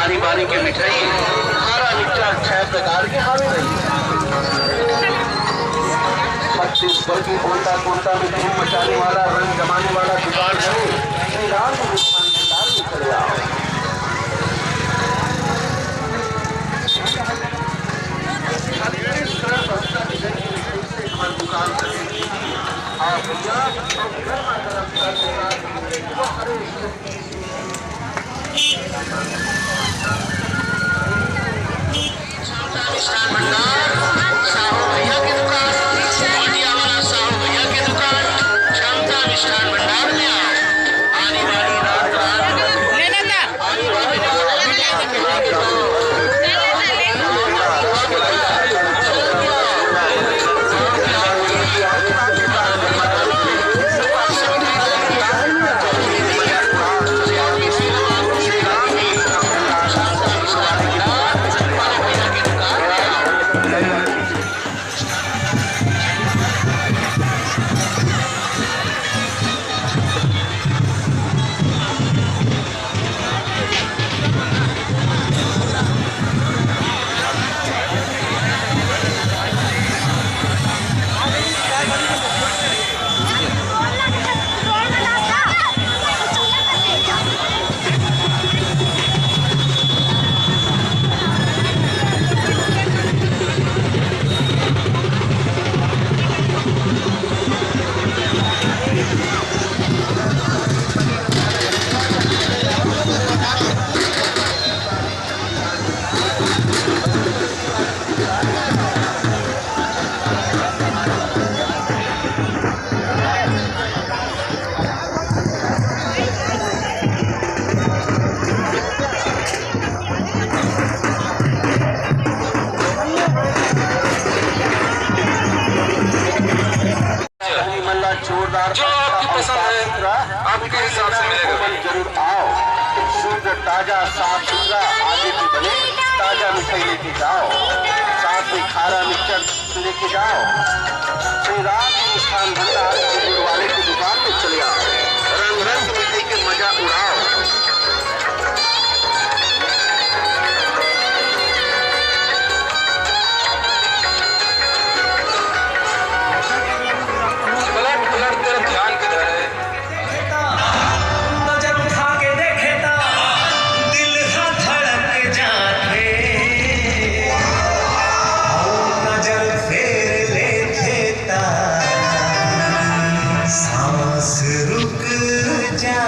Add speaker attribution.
Speaker 1: बारी बारी के मिठाई खारा मीठा 6 प्रकार के हावी रही। छत्तीसगढ़ की कोटा कोटा में धूम मचाने वाला, रंग जमाने वाला दुकान है श्री राम मिष्ठान भंडार में चले आओ। दुकान मिष्ठान भंडार साहू भैया की दुकान, पाटिया वाला साहू भैया की दुकान, शांता मिष्ठान भंडार में आओ। आने वाली रात जोरदार जो आपकी पसंद है आपके हिसाब से मिलेगा, जरूर आओ। शुद्ध ताजा साफ सुथरा आगे भी बने ताजा मिठाई लेके जाओ, साथ में खारा मिक्सचर लेके जाओ। श्री राम मिष्ठान भंडार गुड़ वाले की दुकान में चले आओ, रंग रंग मिठाई के मजा उड़ाओ।
Speaker 2: रुक जा